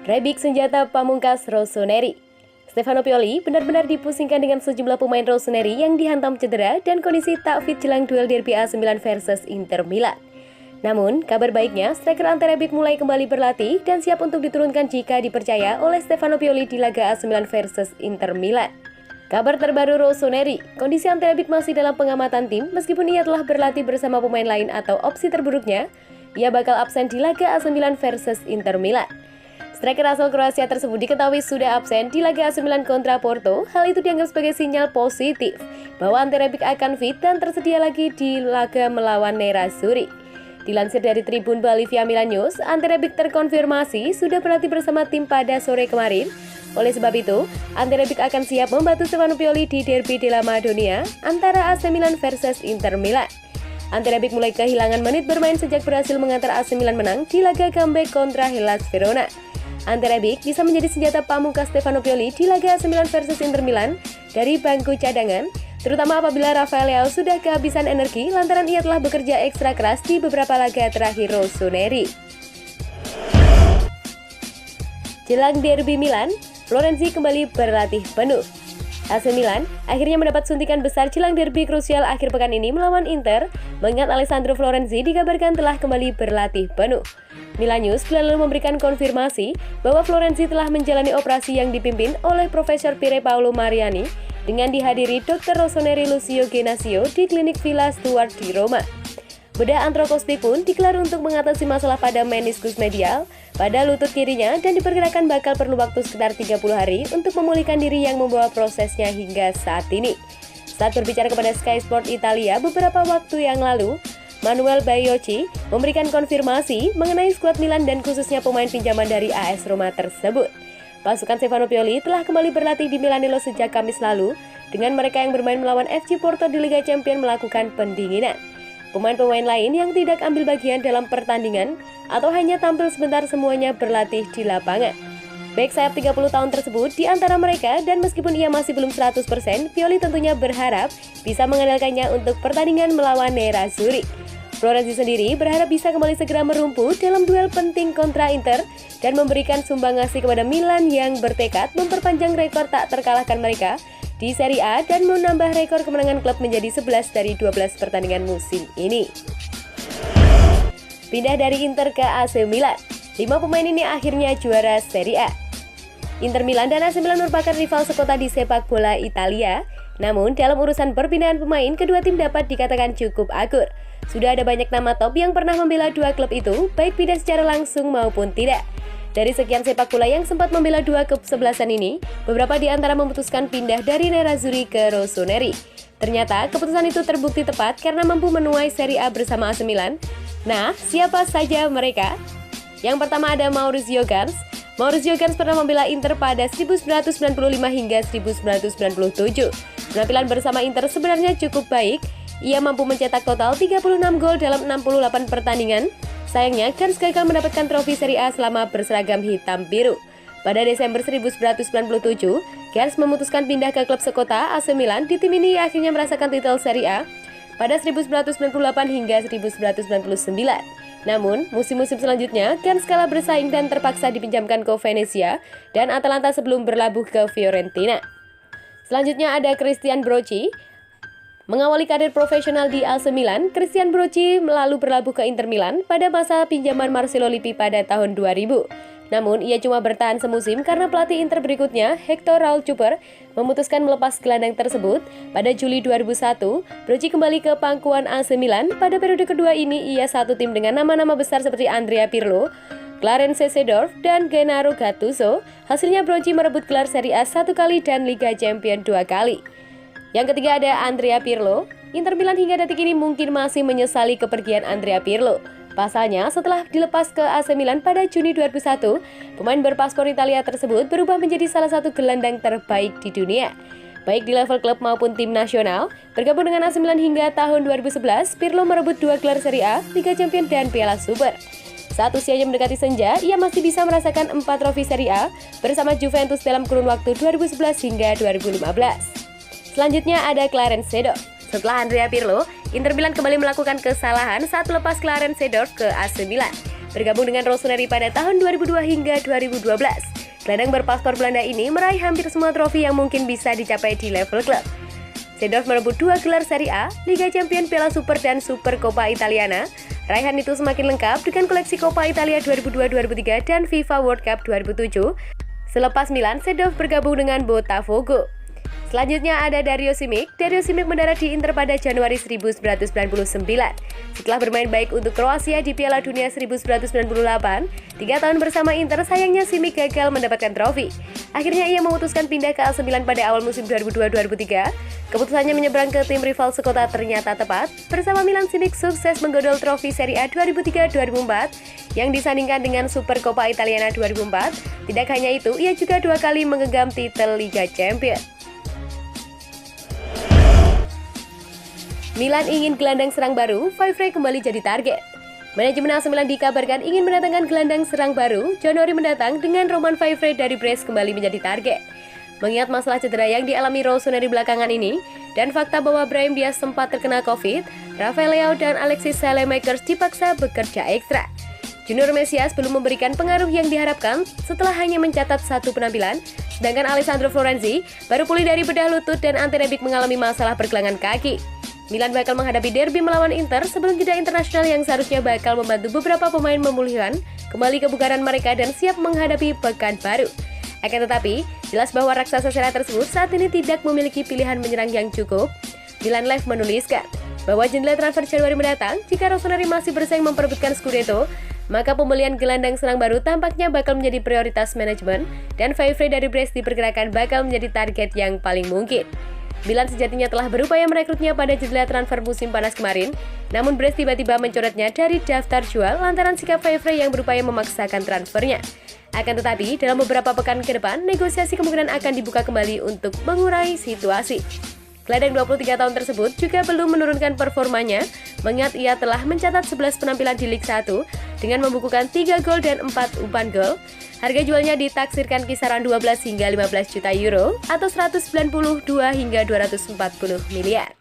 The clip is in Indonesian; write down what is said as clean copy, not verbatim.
Rebic senjata pamungkas Rossoneri. Stefano Pioli benar-benar dipusingkan dengan sejumlah pemain Rossoneri yang dihantam cedera dan kondisi tak fit jelang duel derby AC Milan versus Inter Milan. Namun, kabar baiknya, striker Ante Rebic mulai kembali berlatih dan siap untuk diturunkan jika dipercaya oleh Stefano Pioli di laga AC Milan versus Inter Milan. Kabar terbaru Rossoneri, kondisi Ante Rebic masih dalam pengamatan tim meskipun ia telah berlatih bersama pemain lain atau opsi terburuknya, ia bakal absen di laga AC Milan versus Inter Milan. Striker asal Kroasia tersebut diketahui sudah absen di laga AC Milan kontra Porto. Hal itu dianggap sebagai sinyal positif bahwa Ante Rebic akan fit dan tersedia lagi di laga melawan Nerazzurri. Dilansir dari Tribun Bali via Milan News, Ante Rebic terkonfirmasi sudah berlatih bersama tim pada sore kemarin. Oleh sebab itu, Ante Rebic akan siap membantu Stefano Pioli di derby della Madonnina antara AC Milan versus Inter Milan. Ante Rebic mulai kehilangan menit bermain sejak berhasil mengantar AC Milan menang di laga comeback kontra Hellas Verona. Ante Rebic bisa menjadi senjata pamungkas Stefano Pioli di laga AC Milan versus Inter Milan dari bangku cadangan, terutama apabila Rafael Leao sudah kehabisan energi lantaran ia telah bekerja ekstra keras di beberapa laga terakhir Rossoneri. Jelang derby Milan, Florenzi kembali berlatih penuh. AC Milan akhirnya mendapat suntikan besar jelang derby krusial akhir pekan ini melawan Inter, mengingat Alessandro Florenzi dikabarkan telah kembali berlatih penuh. Milan News lalu memberikan konfirmasi bahwa Florenzi telah menjalani operasi yang dipimpin oleh Profesor Pier Paolo Mariani dengan dihadiri Dr. Rossoneri Lucio Genasio di klinik Villa Stuart di Roma. Bedah antrokostik pun digelar untuk mengatasi masalah pada meniskus medial pada lutut kirinya dan diperkirakan bakal perlu waktu sekitar 30 hari untuk memulihkan diri yang membawa prosesnya hingga saat ini. Saat berbicara kepada Sky Sport Italia beberapa waktu yang lalu, Manuel Baiocchi memberikan konfirmasi mengenai skuad Milan dan khususnya pemain pinjaman dari AS Roma tersebut. Pasukan Stefano Pioli telah kembali berlatih di Milanello sejak Kamis lalu dengan mereka yang bermain melawan FC Porto di Liga Champions melakukan pendinginan. Pemain-pemain lain yang tidak ambil bagian dalam pertandingan atau hanya tampil sebentar semuanya berlatih di lapangan. Bek sayap 30 tahun tersebut di antara mereka dan meskipun ia masih belum 100%, Pioli tentunya berharap bisa mengandalkannya untuk pertandingan melawan Nerazzurri. Florenzi sendiri berharap bisa kembali segera merumpuh dalam duel penting kontra Inter dan memberikan sumbangasi kepada Milan yang bertekad memperpanjang rekor tak terkalahkan mereka di Serie A dan menambah rekor kemenangan klub menjadi 11 dari 12 pertandingan musim ini. Pindah dari Inter ke AC Milan, 5 pemain ini akhirnya juara Serie A. Inter Milan dan AC Milan merupakan rival sekota di sepak bola Italia. Namun, dalam urusan perpindahan pemain, kedua tim dapat dikatakan cukup akur. Sudah ada banyak nama top yang pernah membela dua klub itu, baik pindah secara langsung maupun tidak. Dari sekian sepak bola yang sempat membela dua kesebelasan ini, beberapa di antara memutuskan pindah dari Nerazzurri ke Rossoneri. Ternyata, keputusan itu terbukti tepat karena mampu menuai Serie A bersama AC Milan. Nah, siapa saja mereka? Yang pertama ada Maurizio Gans. Maurizio Gans pernah membela Inter pada 1995 hingga 1997. Penampilan bersama Inter sebenarnya cukup baik. Ia mampu mencetak total 36 gol dalam 68 pertandingan. Sayangnya, Gans gagal mendapatkan trofi Serie A selama berseragam hitam biru. Pada Desember 1997, Gans memutuskan pindah ke klub sekota AC Milan. Di tim ini ia akhirnya merasakan titel Serie A pada 1998 hingga 1999. Namun, musim-musim selanjutnya, Gans kalah bersaing dan terpaksa dipinjamkan ke Venezia dan Atalanta sebelum berlabuh ke Fiorentina. Selanjutnya ada Christian Brocchi. Mengawali karir profesional di AC Milan, Christian Brocchi lalu berlabuh ke Inter Milan pada masa pinjaman Marcelo Lippi pada tahun 2000. Namun, ia cuma bertahan semusim karena pelatih Inter berikutnya, Hector Raul Cuper, memutuskan melepas gelandang tersebut. Pada Juli 2001, Brocchi kembali ke pangkuan AC Milan. Pada periode kedua ini, ia satu tim dengan nama-nama besar seperti Andrea Pirlo, Clarence Seedorf, dan Gennaro Gattuso. Hasilnya Brocchi merebut gelar Serie A 1 kali dan Liga Champions 2 kali. Yang ketiga ada Andrea Pirlo. Inter Milan hingga detik ini mungkin masih menyesali kepergian Andrea Pirlo. Pasalnya, setelah dilepas ke AC Milan pada Juni 2001, pemain berpaspor Italia tersebut berubah menjadi salah satu gelandang terbaik di dunia. Baik di level klub maupun tim nasional, bergabung dengan AC Milan hingga tahun 2011, Pirlo merebut 2 gelar Serie A, Liga Champions, dan Piala Super. Saat usianya mendekati senja, ia masih bisa merasakan 4 trofi Serie A bersama Juventus dalam kurun waktu 2011 hingga 2015. Selanjutnya ada Clarence Seedorf. Setelah Andrea Pirlo, Inter Milan kembali melakukan kesalahan saat melepas Clarence Seedorf ke AC Milan. Bergabung dengan Rossoneri pada tahun 2002 hingga 2012, gelandang berpaspor Belanda ini meraih hampir semua trofi yang mungkin bisa dicapai di level klub. Seedorf merebut 2 gelar Serie A, Liga Champions, Piala Super, dan Super Coppa Italiana. Raihan itu semakin lengkap dengan koleksi Coppa Italia 2002-2003 dan FIFA World Cup 2007. Selepas Milan, Seedorf bergabung dengan Botafogo. Selanjutnya ada Dario Simic. Dario Simic mendarat di Inter pada Januari 1999. Setelah bermain baik untuk Kroasia di Piala Dunia 1998, 3 tahun bersama Inter, sayangnya Simic gagal mendapatkan trofi. Akhirnya ia memutuskan pindah ke AC Milan pada awal musim 2002-2003. Keputusannya menyeberang ke tim rival sekota ternyata tepat. Bersama Milan, Simic sukses menggodol trofi Serie A 2003-2004 yang disandingkan dengan Super Coppa Italiana 2004. Tidak hanya itu, ia juga 2 kali menggenggam titel Liga Champions. Milan ingin gelandang serang baru, Favre kembali jadi target. Manajemen AC Milan dikabarkan ingin mendatangkan gelandang serang baru Januari mendatang dengan Romain Favre dari Brest kembali menjadi target. Mengingat masalah cedera yang dialami Rossoneri belakangan ini dan fakta bahwa Brahim Diaz sempat terkena COVID, Rafael Leao dan Alexis Saelemaekers dipaksa bekerja ekstra. Junior Mesias belum memberikan pengaruh yang diharapkan setelah hanya mencatat 1 penampilan, sedangkan Alessandro Florenzi baru pulih dari bedah lutut dan Ante Rebic mengalami masalah pergelangan kaki. Milan bakal menghadapi derby melawan Inter sebelum jeda internasional yang seharusnya bakal membantu beberapa pemain memulihkan kembali kebugaran mereka dan siap menghadapi pekan baru. Akan tetapi, jelas bahwa raksasa Serie A tersebut saat ini tidak memiliki pilihan menyerang yang cukup. Milan Live menuliskan bahwa jendela transfer Januari mendatang, jika Rossoneri masih bersaing memperebutkan Scudetto, maka pembelian gelandang serang baru tampaknya bakal menjadi prioritas manajemen dan Favre dari Brest diperkirakan bakal menjadi target yang paling mungkin. Milan sejatinya telah berupaya merekrutnya pada jendela transfer musim panas kemarin, namun Brest tiba-tiba mencoretnya dari daftar jual lantaran sikap Favre yang berupaya memaksakan transfernya. Akan tetapi, dalam beberapa pekan ke depan, negosiasi kemungkinan akan dibuka kembali untuk mengurai situasi. Gelandang 23 tahun tersebut juga belum menurunkan performanya, mengingat ia telah mencatat 11 penampilan di Liga 1 dengan membukukan 3 gol dan 4 umpan gol. Harga jualnya ditaksirkan kisaran 12 hingga 15 juta euro atau 192 hingga 240 miliar.